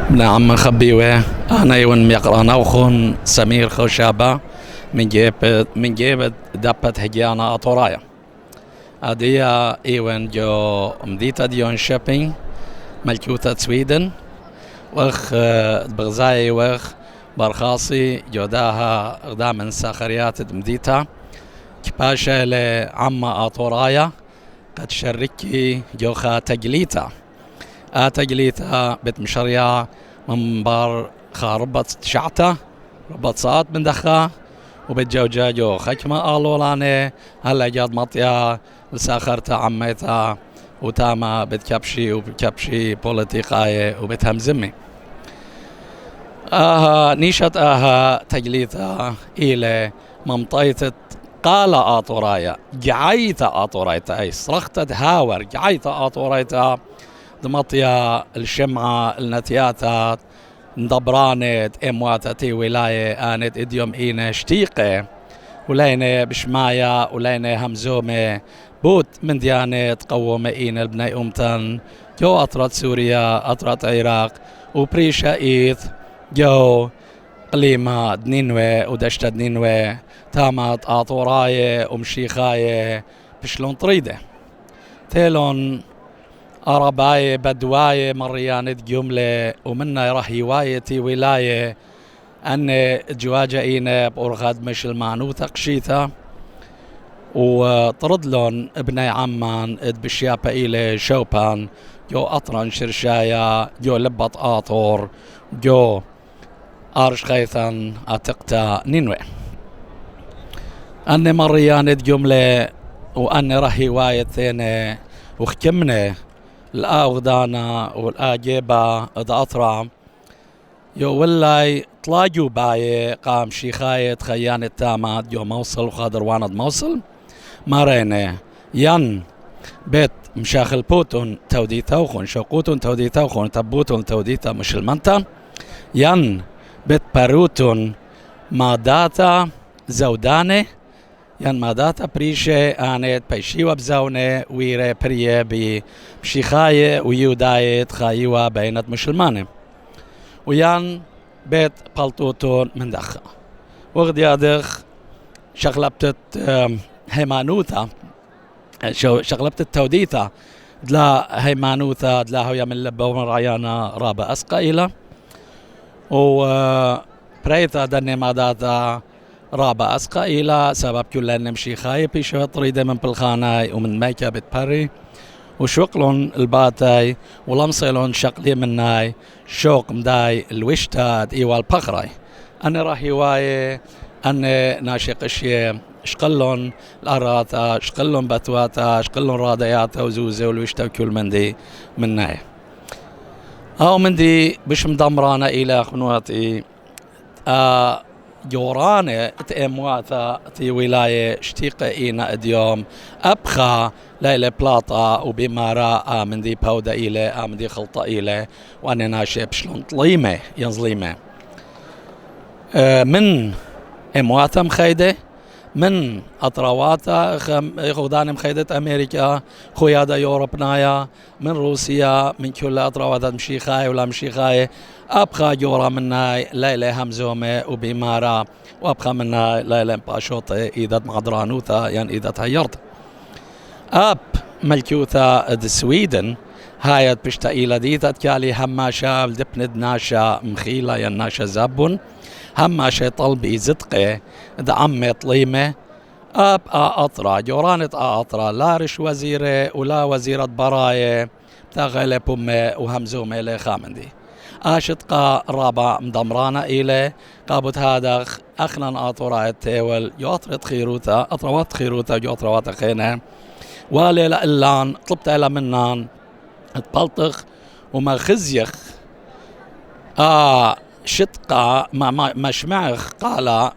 نعم خبيوه أنا يون ميقرانا وخون سمير خوشابة من جيب دابة هجيانا أطورايا أديا إيوان جو مديتا ديون شابينج ملكوتة سويدن وخ بغزاي وخ برخاصي جوداها غدا ساخريات مديتا كباشا لعما أطورايا قد شركي جوخا تجليتا تجليتا بيت مشريا من بار خاربت شعتا ربط صات من دخا وبتجوجا جو خكمة آلولاني هلا جاد مطيا لساخرتا عميتا وتاما بتكبشي وبتكبشي بوليتيقاية وبتهمزمي نيشت تجليتا إلى ممطيتت قال آطورايا جعيت آطورايتا أي صرخت هاور جعيت آطورايتا دمطيا الشمعة النتياتات ندبرانت امواتتي ولاية آنت اديوم اينا شتيقة ولينا بشمايا ولينا همزومة بوت من ديانة قومة اينا البناي امتن جو اطرت سوريا اطرت عراق وبريشا ايث جو قليمة دنينوة ودشت دنينوة تامت آطوراية ومشيخاية بشلون طريدة تيلون أرباية بدواية مريانة جملة ومنا راح هوايتي ولاية أن جواجة إينا بأرغاد مش المعنو تقشيتا وطرد لون ابني عمان بشيابة إلي شوبان جو أطران شرشايا جو لبط آطور جو أرش خيثان أتقتا نينوي أن مريانة جملة وأن راح هوايتين وخكمنا الأغدانا والآجيبة الأطرع يو والله طلاجو باي قام شيخاية خيان التامات جو موصل وخادر واند موصل مارينة ين بيت مشاخل بوتون تودي توخون شوقوتون تودي توخون تبوتون تودي مش المنتا ين بيت باروتون ماداتا زوداني ين ماداتا بريشة آنت بيشيوة بزونة ويري بريه بشيخاية ويودايت خايوة بينت مسلمانة ويان بيت بلطوتون من دخا وغد يادخ شغلبتت هيمانوتا شغلبتت توديتا دلا هيمانوتا دلا هو يمن لبا ومرعيانا رابا أسقا و بريتا دني ماداتا رابع أسقا إلى سبب كل نمشي خايب بيشوى طريدة من بالخاناي ومن ميكا بتبري وشوقلون الباتاي ولمصيلون شقلي مناي شوق مداي الوشتاد إيوال بخراي أنا راح هواية أنا ناشق الشيء شقلون الأراتا شقلون بتواتا شقلون رادياتا وزوزة والوشتا وكل من دي مناي أو من دي بش مدمرانا إلى خنواتي جورانة تأمواتا في ولاية شتيقة إينا اديوم أبخى ليلة بلاطة وبمارا من دي بودة إلي من دي خلطة إلي وأنا ناشي بشلون طليمة ينظليمة من أمواتا مخيدة من أطرواتا خودان مخيدة أمريكا خويادا يوروبنايا من روسيا من كل أطرواتا مشيخاي ولا مشيخاي أبقى جورا مناي ليلة همزومة وبمارا وأبقى مناي ليلة باشوطة إذا معدرانوتا يعني إذا تهيرت أب ملكوتا السويدن هايت بشتا إلى ديتا تكالي هماشا لدبند ناشا مخيلة يناشا زبون هماشا طلبي زدقة دعمي طليمة أب أطرا جورانة أطرا لا رش وزيرة ولا وزيرة براية تغلب أمي وهمزومة لخامندي آشتقا رابع مدمرانا إلي قابت هذا أخنا أطورات تيول يوطرت خيروتا أطروات خيروتا يوطروات خينا والي لألان طلبت إلى منان تبلطخ وما خزيخ شتقا ما شمعخ قال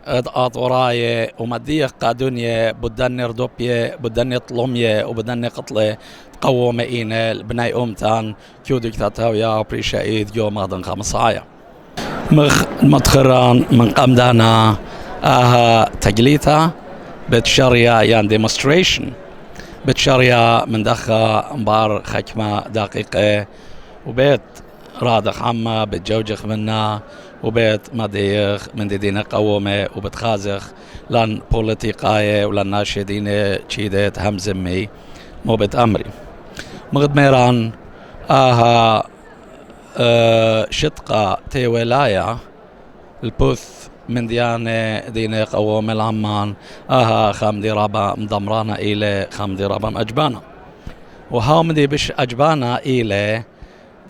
أطوراية ومديخ قادونية بدني ردوبية بدني طلومية وبدني قطلة قوم إينا البناي أمتان كيو دكتاتاويا وبريشايد جو مغدن خمسايا مدخران من قمدانا تجليتا بتشريا يان ديمونستريشن بتشريا من دخا مبار خكمة دقيقة وبيت رادخ عما بتجوجخ منا وبيت مديخ من دينا قومة وبتخازخ لان بوليتيقاية ولان ناشدين تشيدت همزمي مو بتأمري مغد ميران شتقة تي ولاية البوث من دينا قومة العمان خام دي رابا مضمرانا إلي خام دي رابا مأجبانا وهاو مدي بش أجبانا إلي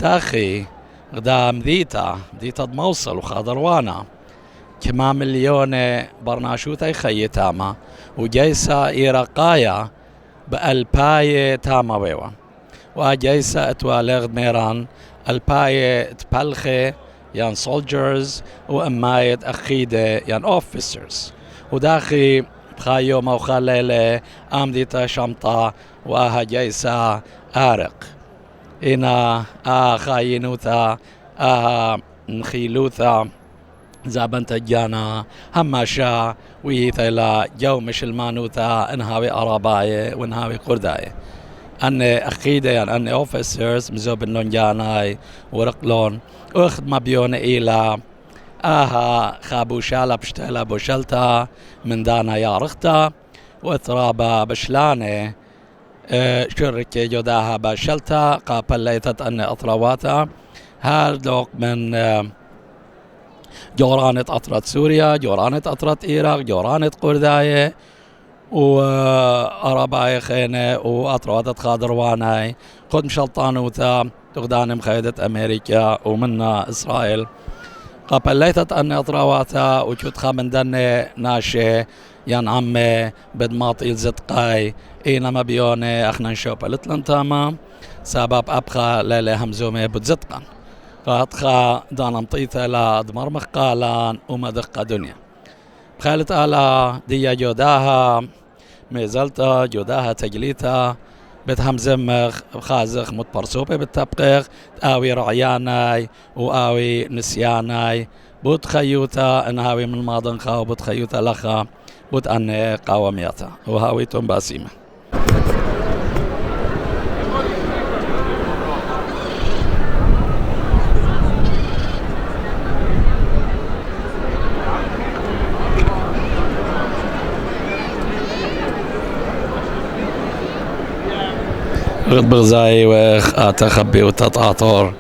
داخي غدا مذيتا دموصل وخاضروانا كما مليون برناشوتي خيتاما وجيسا إيراقايا بألباية تاما ويوا وجيسا اتوالغ ميران ألباية تبلخي يان soldiers وأماية أخيدة يان officers وداخي بخايو موخاليلة آمديتا شمطة وآها جيسا آرق إنا خاينوثا نخيلوثا زابنت جانا هماشا ويثيلا جو مش المانوثا انهاوي أراباية وانهاوي قرداية أن أخيدة يعني أن أوفيسرز مزوب النونجاناي ورقلون أخد مبيون إلى خابوشالا بشتهلا بوشلتا من دانا يارختا وثرابا بشلاني شركة جداها باشلتا قابليتت أن أطرواتا هاردوك من جورانة أطرت سوريا جورانة أطرت إيراق جورانة قرداية وأرباي خينة وأطروات خاضرواناي قد مشلطانوتا تغدان مخيدة أمريكا ومنا إسرائيل قابليتت أن أطرواتا وشتخا من دنة ناشي يان عمي بدماط إلزتقاي إينما بيوني أخنا نشوب الاتلانتاما سبب أبخا ليلي همزومي بتزتقان قاتخا دانا مطيثة لا دمر مخقالان ومدقة دنيا بخالت آلا دي جوداها ميزلتا جوداها تجليتا بتهمزمخ خازخ متبرسوبة بالتبقيق آوي رعياناي وآوي نسياناي بوت خيوتا انهاوي من ماضن خاو بوت خيوتا لخا بوت أني قاومياتا وهاوي تنباسيمة غد بغزاي وخ أتخبي وتطاطر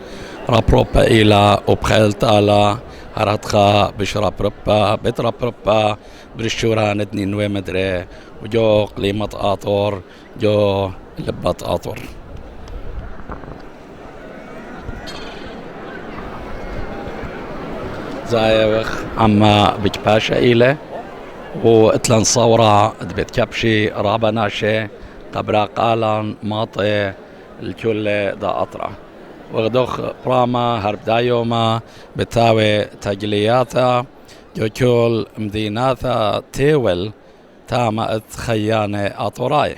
رابروبا إلى وبخيلت على هرتخا بشرب ربا بترب ربا برشورا ندنين ومدري وجو قليمة آطور جو لبة آطور زاي وخ عما بجباشا إلى واتلن صورة دبت كبشي رابا ناشي قبرا قالان ماطي الكل دا أطرع وغدوخ براما هرب دايوما بتاوي تجلياتا جو كل مديناتا تيول تاما اتخياني أطوراي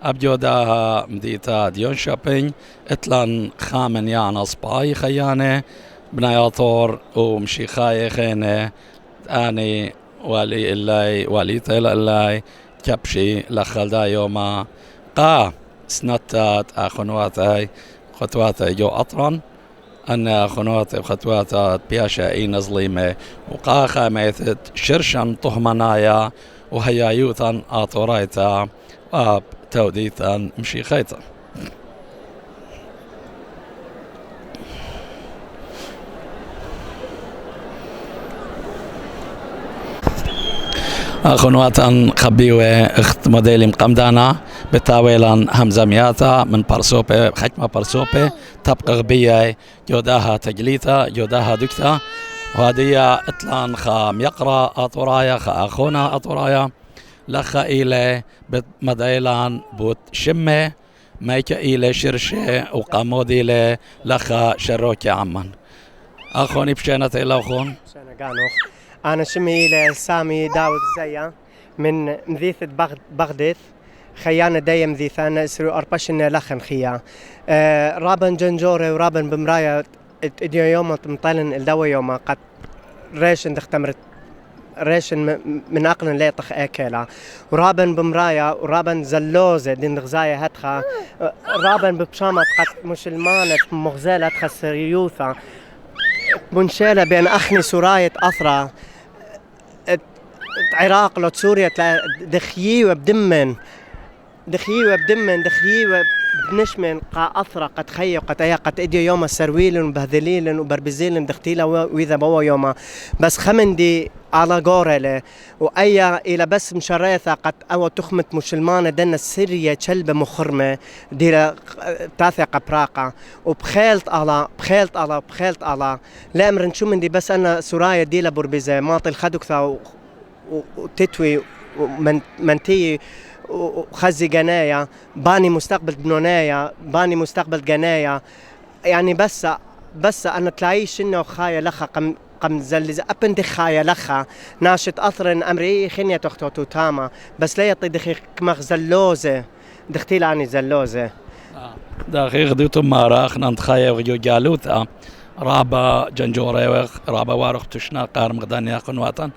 أبجوداها مديتا ديون شابين اتلان خامن يانا صباي خياني بناياطور ومشيخاي خيني آني والي إلاي والي تيل إلاي كبشي لخلدا يوما قا سنتات أخنواتي خطواتي جو أطرن أن أخنواتي وخطواتي بياشا إي نظليمة وقا خاميثت شرشن طهمنايا وهيا يوثا أطوريتا واب توديثا مشيخيتا أخنواتن خبيوة اخت موديلي مقمدانا بتاويلان همزمياتا من برسوبة حكمة برسوبة تبقى غبية جوداها تجليتا جوداها دكتا وهذه اطلان خام يقرأ أطورايا خا أطورايا لخا إلي بمدايلان بوت شمة ميكا إلي شرشة وقامود إلي لخا شروكي عمان أخوني بشينة إلا أخون شينة قانوخ أنا شمي لسامي داود زيا من مذيثة بغداد خيانة دايم مذيثان اسرو أربشن لخن خيا رابن جنجوري ورابن بمرايا اديو يوم مطلن الدوا يوم قد ريش اندختمرت راشن من أقل لا يطخ أكلها ورابن بمرايا ورابن زلوزة دين غزاية هتخا رابن ببشامة قد مسلمانة مغزالة هتخا سريوثا منشالة بين أخني سراية أثرة عراق لو سوريا دخيوة بدمن دخيوة بنشمن قا أثرة قد خيو قد أيا قد إديو يوم السرويلن وبهذليلن وبربزيلن دختيلا وإذا بوا يوما بس خمن دي على جورله وأيا إلى بس مشريثة قد أو تخمت مسلمانة دنا السرية كلبة مخرمة دي تاثق براقة وبخيلت على لا أمرن شو من دي بس أنا سرايا دي لبربزة ماطل خدوكثا وتتوي ومنتي وخزي جنايا باني مستقبل بنونايا باني مستقبل جنايا يعني بس أنا تلاقيش إنه خايا لخا قم زلز أبن خايا لخا ناشط أثرن أمري خنية تختو تاما بس لا يطي دخيق مغزلوزة دختي لاني زلوزة دقيق ديتو مارا أخنا نتخايا وغيو جالوثا رابا جنجوري رابا وارخ تشنا قار مغداني أخن وطن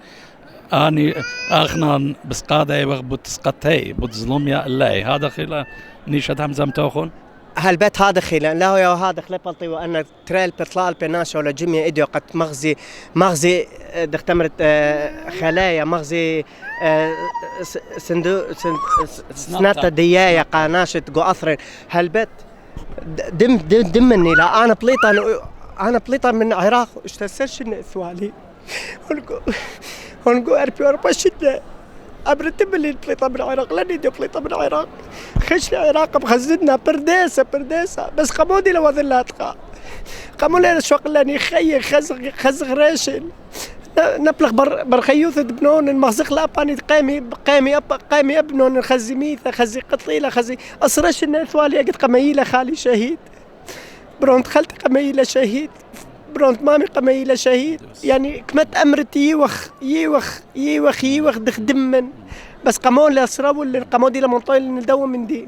أني أخنا بسقادة وغبوت سقطي بتظلم يا الله هذا خلا نيشة همزم توخون هالبيت هذا خلا لا هو هذا خلبلطي وأنا تريل بطلال بناشة ولا جميع إيديو قد مغزي دختمرت خلايا مغزي سنتا ديايا قاناشة جو أثرين هالبيت دمني لا أنا بليطة من العراق اشتسرش سوالي هنقو أربع شدة أبرتب اللي بليطة من العراق لاني دي بليطة من العراق خش العراق بخزدنا برديسة بس قمودي لو ذلاتها قمولي الشوق لاني خي خزغ راشن نبلغ برخيوث دبنون المغزق لاباني قامي ابنون خزي ميثة خزي قطيلة خزي أصرش الناس والي قد قميلة خالي شهيد برونت خالتي قميلة شهيد برونت مامي قميلة شهيد يعني كمت أمرت يوخ دخدمن بس قمون لأسرابو اللي قمون دي لمنطقة اللي ندوم من دي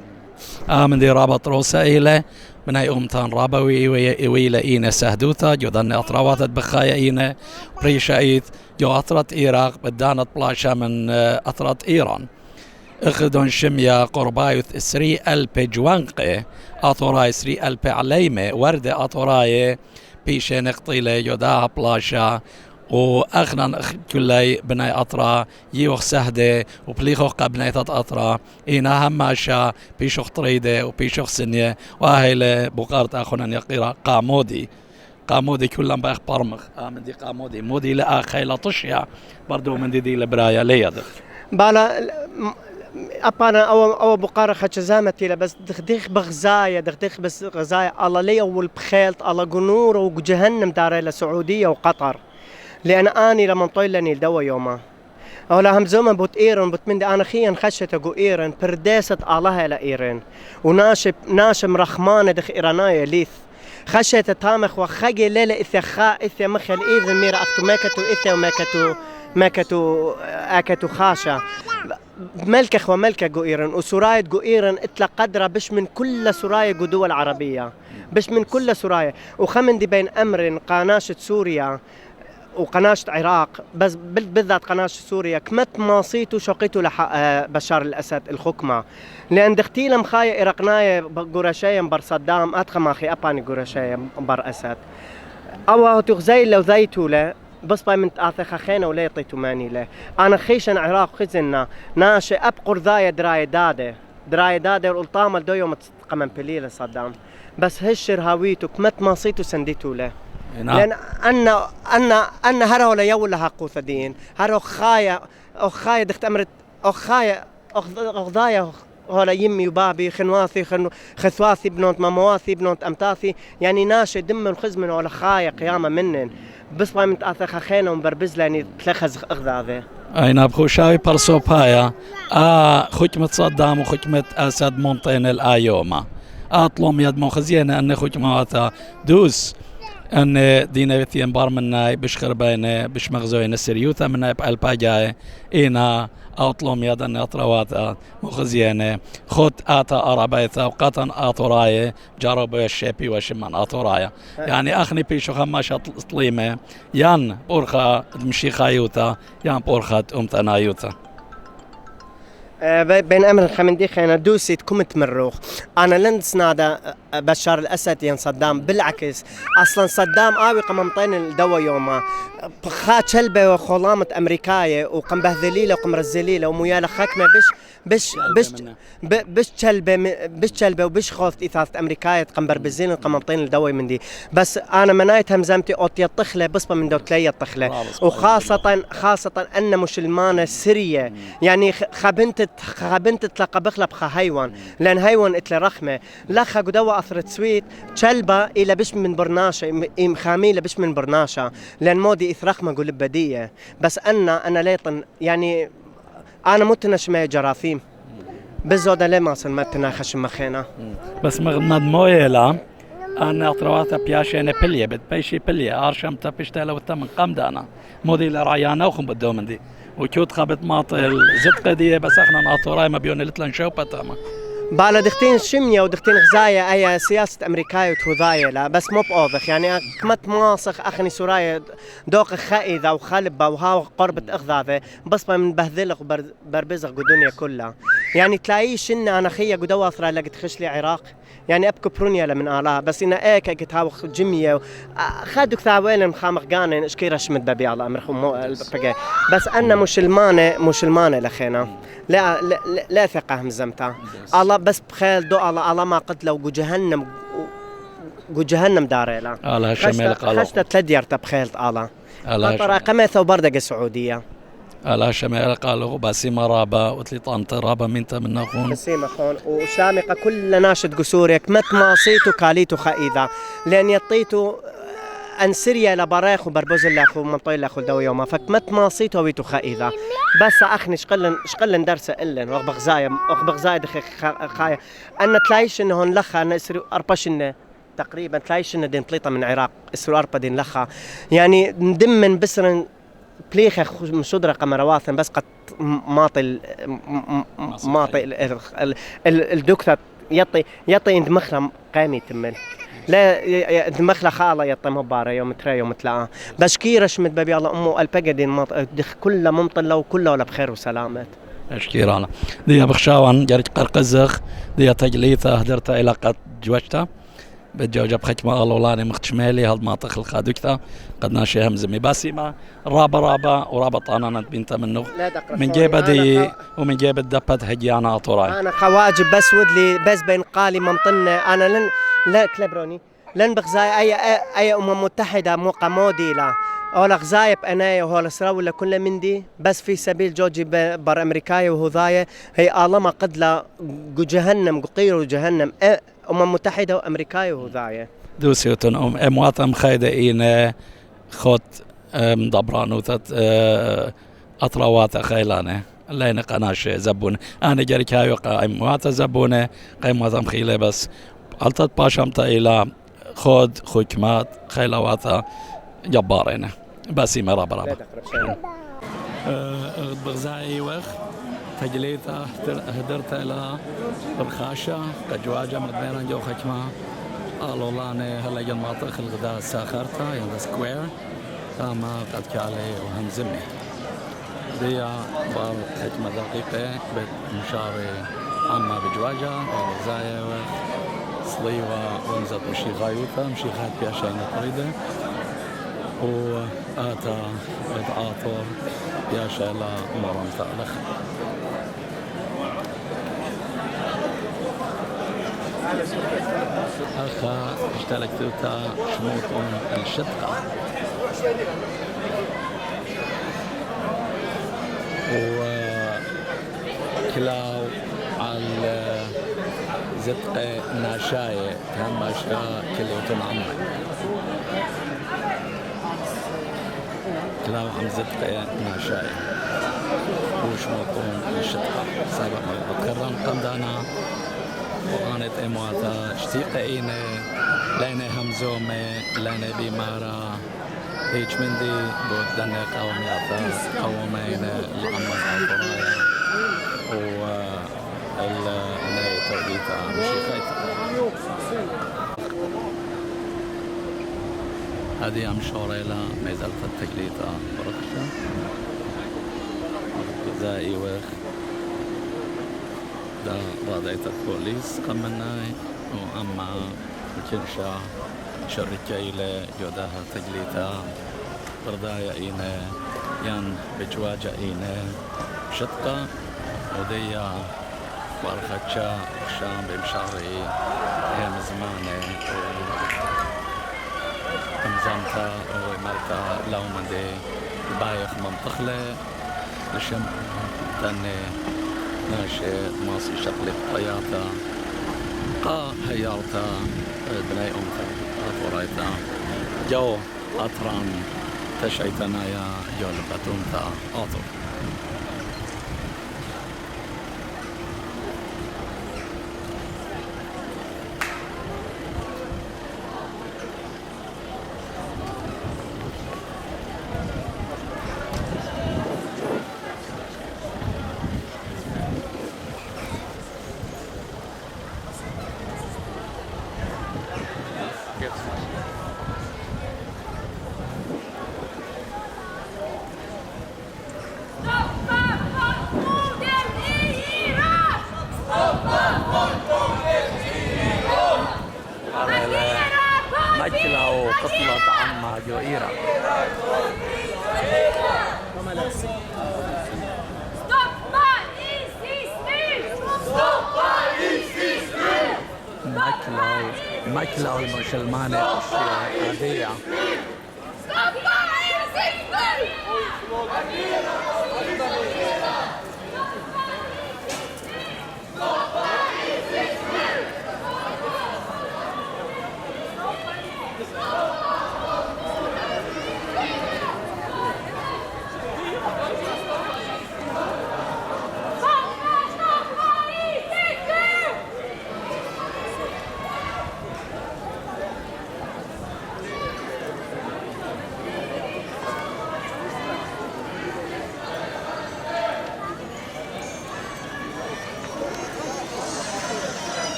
من دي رابط روسا إيلة من أي أمتان رابوي ويلا إينا سهدوثا جودان أطراوات بخايا إينا بريشايت جو أطرت إيراق بدانت بلاشا من أطرت إيران اخدون شميا قربايوث سري ألبي جوانقي أطراي سري ألبي عليمة وردة أطراي بيشي نقطيلة يوداها بلاشا وأخنا كلي بناي أطرا يوخ سهدة وبليخوخ قبناي أطرا إينا هماشا بيشوخ طريدة وبيشوخ سنية وأهيلة بقارت أخونا يقيرا قامودي كلهم بأخ برمخ من دي قامودي مودي لأخي لطشيا بردو من دي لبرايا ليادخ بالا أبانا أو بقارة خشزامتي بس دخديخ بغزايا دخديخ بس غزايا الله لي أول بخيلت الله جنور وجهنم داري لسعودية وقطر لأن أني لما طيلني الدوا يوما أو لهم زمن بوت إيران بوت من دي أنا خيان خشت أجو إيران بردست الله إلى إيران وناشم رخمان دخ إيرانايا ليث خشت تامخ وخجي ليلة إثيا مخل إذن ميرا أختو ماكتو إثيا وماكتو أكتو خاشة ملكخ وملكة جو إيران وسراية جو إيران إتلا قدرة بش من كل سراية جو دول عربية بش من كل سراية وخمن دي بين أمر قناشة سوريا وقناشة العراق بس بالذات قناشة سوريا كمت ماصيتو شقيتو بشار الأسد الحكمة لأن دختيلا مخايا إرقنايا قرشايا بر صدام أدخم أخي أباني قرشايا بر أسد أو تغزي لو زيتو له بس باي من تأثخ خينا ولا يطيتو ماني له أنا خيشن عراق خزنا ناشي أبقر ذايا دراي دادة والطامة دو يوم تقمن بليلة صدام بس هشر هاويتو كمت ماصيتو سنديتو له لأن أن هرو لا يولا حقوث دين هرو خايا دخت أمرت خايا أخذايا هلا يمي وبابي خثواثي بنونت مامواثي بنونت أمتاثي يعني ناشي دم الخزمن ولا خايا قيامة منن بس باي متأثخ خينا ومبربز لاني تلخز أخذاذي أين بخوشاوي برسوبايا خكمة صدام وخكمة أسد منطين الآيوما أطلم يد مخزينا أن خكمة دوس أن دينا بثيان بار مناي بش خربينة بش مغزوين السريوثة مناي بألباجاي إينا أطلم يدن أطرواتا مخزينة خد آتا أرابيتا وقطن آطوراي جاربو الشيبي وشمان آطوراي يعني أخني بيشو خماشة طليمة يان بورخا مشي خايوتا يان بورخا أمتنايوتا بين أمر الخمندي خينا دوسيت كمت مروخ أنا لندس نادا بشار الأسد ين صدام بالعكس أصلا صدام آوي قممطين الدوا يوما خا شلبة وخلامة أمريكاية وقم بهذليلة وقم رزليلة وميالة خكمة بش شلبة وبش خوفت إثاثة أمريكاية قم بربزين قممطين الدوا من دي بس أنا منايت همزمتي أوتي الطخلة بصبة من دوتلية الطخلة وخاصة أن مسلمانة سرية يعني خبنت تلقى بخلب هايوان لأن هايوان اتل رخمة لخا قدوة أثرت سويت شلبة إلى بش من برناشة إم خاميلة بش من برناشة لأن مودي إث رخمة قول بدية بس أنا ليطن يعني أنا متنش ما جراثيم بالزودة ليه ما صن متنا خشم مخينا بس مغمد مويلا أنا أطرواتا بياشينا بلية بتبيشي بلية أرشم تبشتلا وتمن قمدانا مودي لرعيانا وخم بدومن دي وكيوت خابت ماطل زدقة دي بس احنا ناطوراي ما بيون لتلن شوبة تاما بالا دختين شمية ودختين غزايا أي سياسة أمريكاية وتوذاية لا بس مو بأوضخ يعني كمت ماسخ أخني سورايا دوق خائذة وخلبة وها قربة أخذاذة بس من بهذلق وبربزق الدنيا كلها يعني تلاقيش إن أنا خيا قدوة أثرى لقد خش لي عراق يعني أبكو برونيا لمن آلها بس إن إيكا كتاوخ جمية خادوك ثاويل مخامخ قانين إشكيرش مدبي على أمرخم بس أنا مسلمانة لخينا لا ثقة همزمتها الله بس بخيل دو الله ما قتله وجهنم داريلا الله شمال قالوا خشت تلدير تبخيلت الله ترى قميث وبردق السعودية الله شمال قالوا بسيمة رابا وتلي طنط رابا منت من نخون بسيمة خون وشامقة كل ناشد قسورك مت ما صيتو كاليتو خائذة لأن يطيتو أن سريا لبراخ وبربوز الله ومنطي الله خل دوا يوما فكمت ما صيتو ويتو خائذة بس أخني شقلن درس إلن وأخبغ زاي دخل خايا أنا تلاقيش إنه هون لخا أنا إسرو أرباشن تقريبا تلاقيش إنه دين طليطة من العراق إسرو أربا دين لخا يعني ندمن بسرن بليخة مشودرة قمرواثن بس قد ماطي الدكتور يطي عند مخرم قامي تمل لا دمخلة خالة يطم هبارة يوم ترى يوم تلاقى بشكيرش متبابي على أمه البجدين كلها ممطلة وكلها ولا بخير وسلامات أشكيرانا دي بخشاوان جرج قرقزخ دي تجليثة هدرت إلى قد جوجتا بتجوجب خكمة ألولاني مختشمالي هالمناطق الخادوكتا قد ناشي همزمي باسمة رابا ورابا طانانت بنت منه من جيبة دي ومن جيبة دبت هجيانا أطوراي أنا خواجب بس ودلي بس بين قالي ممطنة أنا لا كلبروني لن بغزاي أي متحدة موقع مودي لا أول غزايب أنا وهو السراوي كل من دي بس في سبيل جوجي بر أمريكاي وهذايا هي آلما قد لا جهنم قير جهنم متحدة وأمريكاي وهذايا دوسيوتن مواطن خايدين خد مدبران وثت أطروات خيلانه لين قناش زبون أنا جريك هاي قايم مواطن زبونه قايم مواطن خيله بس علتت باشمتا إلى خود خكمات خيلواتا جبارين باسي مرابا بغزاي وخ تجليتا هدرت إلى برخاشة كجواجة مدينة جو خكمة ألولاني هلا جن مناطق الغداء ساخرتا يند سكوير تاما قد كالي وهمزمي دي بار خكمة دقيقة بمشاري عما بجواجة بغزاي وخ صليوة ونزت مشي غايوتا مشي غايت بياشينا طريدة وآتا بتعاطر بياشيلا مرمتا لخ أخا اشتلكتوتا شموطون الشدقة وكلاو على زدقة ناشاية كان ماشا كليوتن عمي كلاو عم زدقة ناشاية وشموطون الشدقة سابقا بكرم قمدانا وقانت امواتا اشتيقة ايني لانه همزومه لانه بيمارا هيج من دي بودنا قومياتا قومين الأمر الأفرايا والناي توديتا مشيخيتا هذه أمشوريلا ميزالت التقليتا برقشة زائي وخ دا راديت البوليس قمناي وأما الكنشا شركيلة جودها تقليتا بردايا إينا يان بجواجا إينا شطقة وديا وارخدشا شام بمشاري هم زمانة ومزامتا ومالتا لومدي بايخ منطخلة لشم تاني ناشي ماسي شقلي بطياتا قا هيارتا بناي أمتا أطورايتا جو أطران تشعيتنا يا جولبتون تا أطور مجلة وقتلة عما جوئيرا مكلة والمسلمانة عادية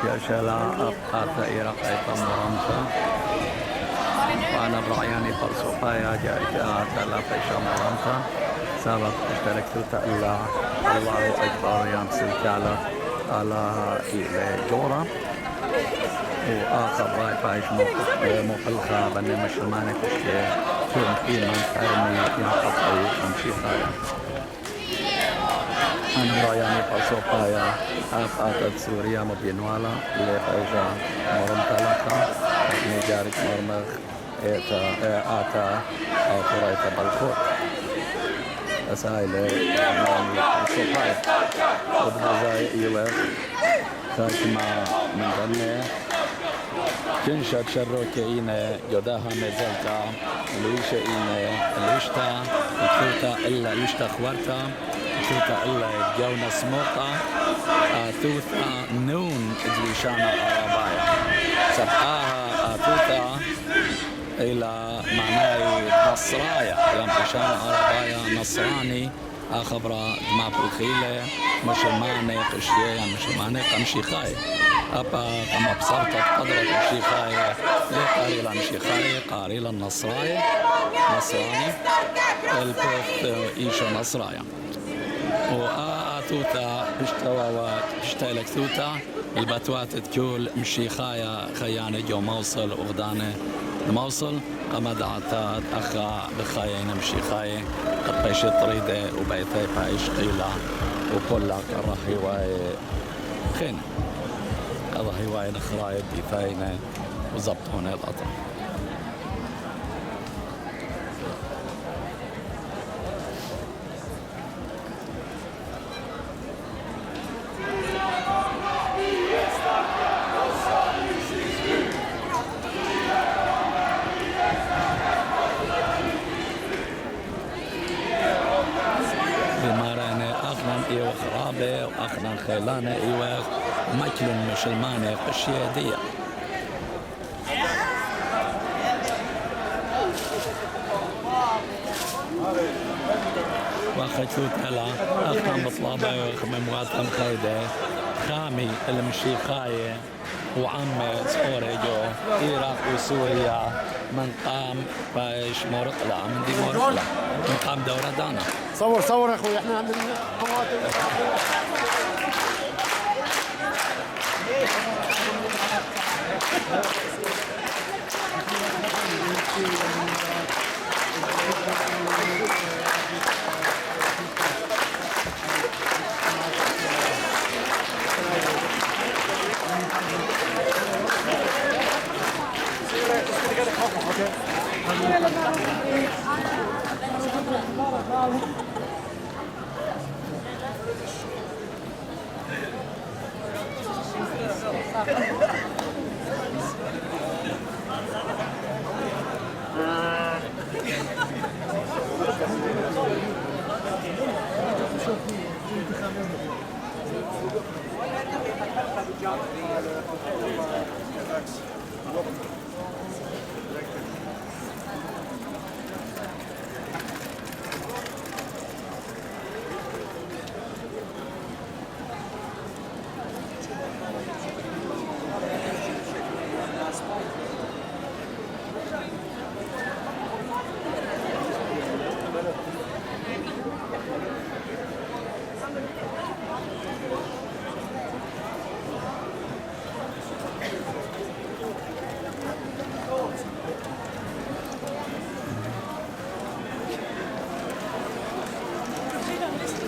يا شلا أبقى إيراق أيضا مرمتا وأنا برعياني فرصوفايا جاء ثلاثة مرمتا سابق اشتركت تألا الله أكبر يام سلكالة على إلى جورا وآخر راي بايش مخلخة بني مشلماني كشي تون إيمان كارمي ينقض أي أمشي خايا أنا رأياني فرصوفايا أفاتت سوريا مبينوالا لفايجا مرمتا لكا نجارك مرمخ آتا فريتا بالكوت أسايلة أمامي فرصوفايا وبهذا إيوه كاشما من ذنه كنشت شروكينا جداها مزلتا ليشئينا ليشتا كوتا إلا ليشتا خوارتا كوتا إلا جونا سموقا توتا نون إدليشانا أرابايا سبقاها توتا إلى معناي نصرايا يوم إشانا أرابايا نصراني خبرة دماء بالخيلة مشلماني قشية مشلماني قمشي خاي أبا قم بصرت قدرة قمشي خاي ليه قاري لمشي خاي قاري للنصراي نصراني البوث إيشو نصرايا وآتوتا بشتوات بشتايلك توتا البتوات تكول مشي خايا خياني جو موصل وغداني موصل قمد عتاد أخا بخاين مشي خاي قد بيش طريدة وبيتي بايش قيلة وكلها كره هواية خين قضى هواية نخراية ديفاينة وزبطون القطر بمارانة أخنا إيوه خرابة وأخنا خيلانة إيوه ماكلون مش المانع قشية دي واخذت هلا اخام بطلابه وخم مواطن خيده خامي المشي خايه وعمة سوريجو عراق وسوريا من قام بايش مرقلة من دي مرقلة من قام دورة دانا صور يا اخوي احنا عندنا مواطن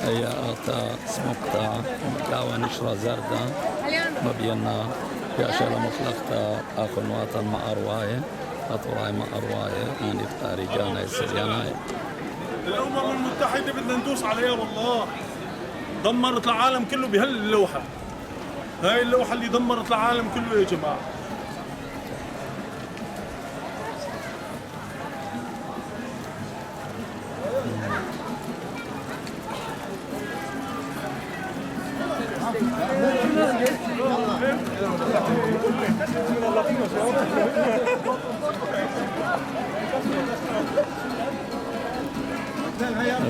هي سمكتا مكاوى نشرة زردة مبينا في أشياء مخلقتا أخو الوطن مع أرواية أطوراي مع أرواية أني بتاري جانا يسريانا الأمم المتحدة بدنا ندوس عليها والله دمرت العالم كله بهاللوحة هاي اللوحة اللي دمرت العالم كله يا جماعة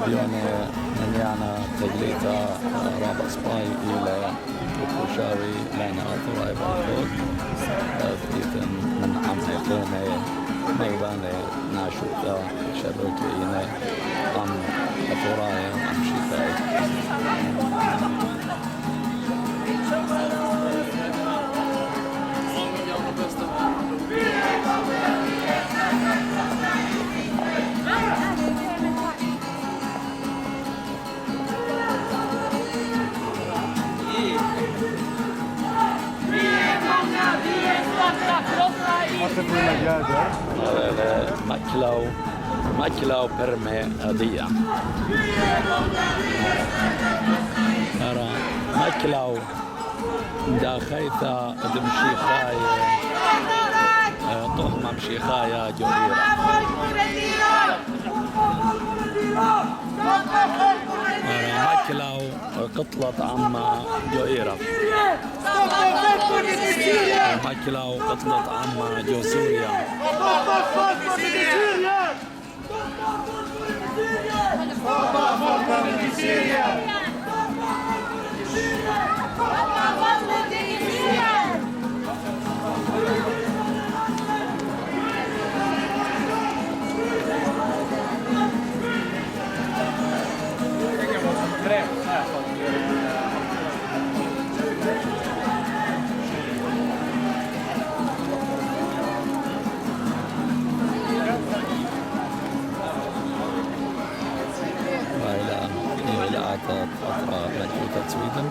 اليوم نيانا تجليتا رابع سباي إلى وكوشاوي لنا أطوراي بالفوق تجيتن من عم يقومي ميباني ناشوتا شروكي إيني عم أطوراي عم شيكاي ماكلو برمي هدية ترى ماكلو دا خيثة دمشي خاية طهمة مشي خاية جريرة ماكلو قطلة عما جويرة ماكلو قطلة عما جو سوريا وإلى أعطت أطراف ملكوتة سويدن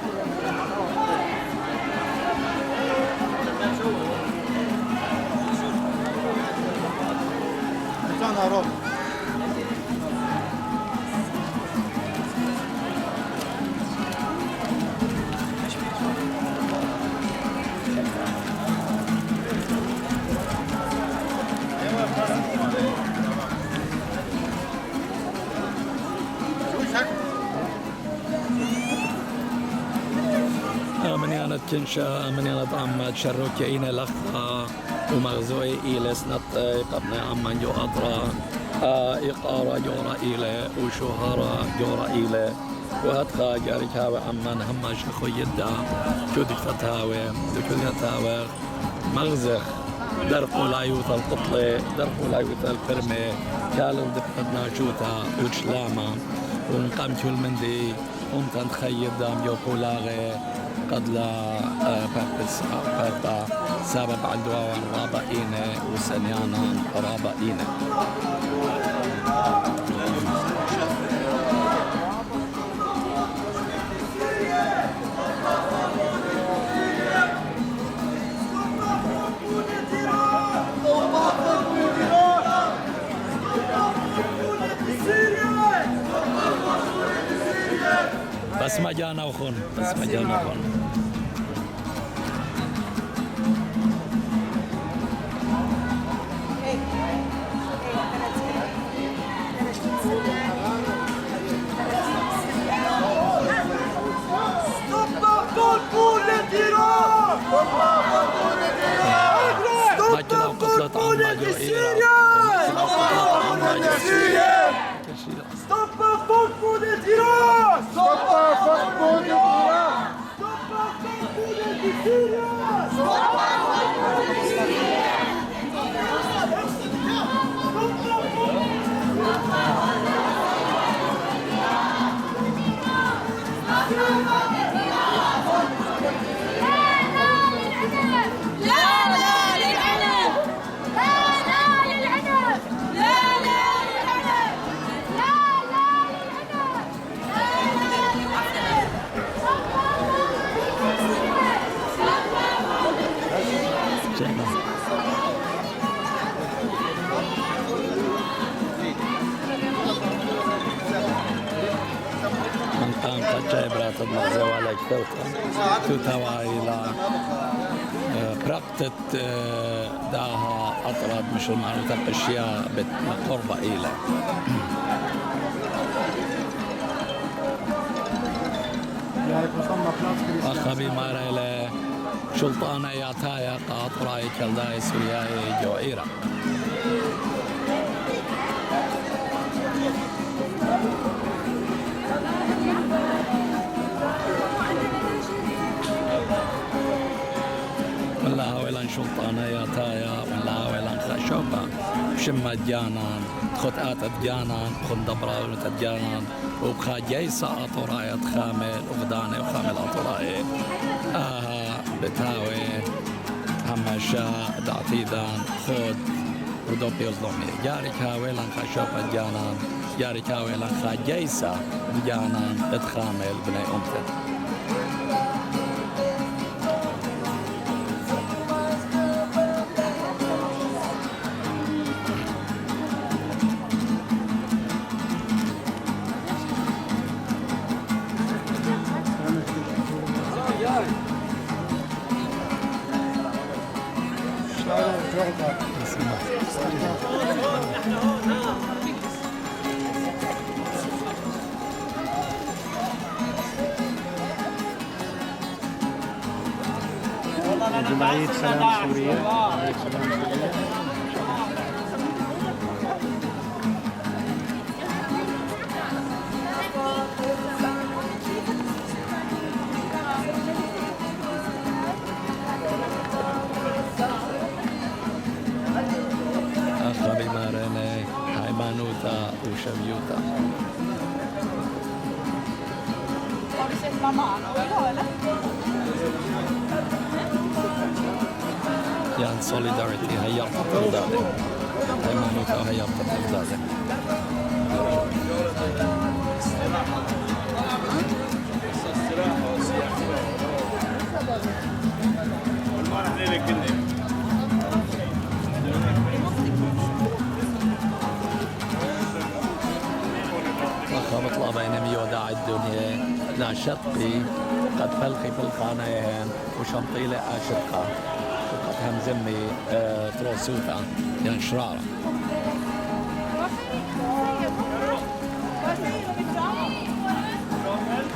من سنة كنشا من ينطعم تشركي إينا لخا ومغزوي إيلة سنة قبنا عمان جو أطرا إقارة جورا إيلة وشهرة جورا إيلة وهتخا جارك هاوي عمان هما شخو يدا كودك فتاوي فتاوي مغزخ درقوا لايوت القطلة درقوا لايوت الفرمة كالن دفتنا شوتا وشلاما ونقام كل مندي ومتن تخيد دام يوكو لاغي قد لا بابس بابا سبب عدوان رابعينة وسنيانا رابعينة بس ما جانا وخن بس ما جانا وخن براقتت داها أطرد مش المعروفة أشياء بقربة إلى أخبي ماريلة شلطانة يعطايا قاطراي كالداي سورياي جوئيرة والله ويلان شلطانة يا تايا والله ويلان خشوبة شمت جانان خطئات جانان خندبرا ولت جانان وبخا جيسا أطراية خامل وغداني وخامل أطراية بتاوي همشا دعتيدان خود ودو بيظلمي جارك ويلان خشوبة جانان جارك ويلان خا جيسا جانان اتخامل بني أمتد جمعية سلام سوريا أخبي مارني هايمانوتا وشميوتا يعني solidarity هي أفضل هايمانوتا هي أفضل بطلع بين ميودع الدنيا لا شطي قد فلقي في القانين وشنطيلة أشقة وقد همزمي تروسوتا يعني شرارة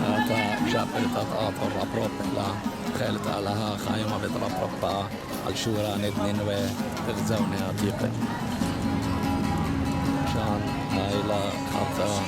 هذا شابل تطاطر أبروبلا خيلت علىها خايمة بتربربا الشورى ندنين وتغزوني عتيقة شان هاي لا خاطئة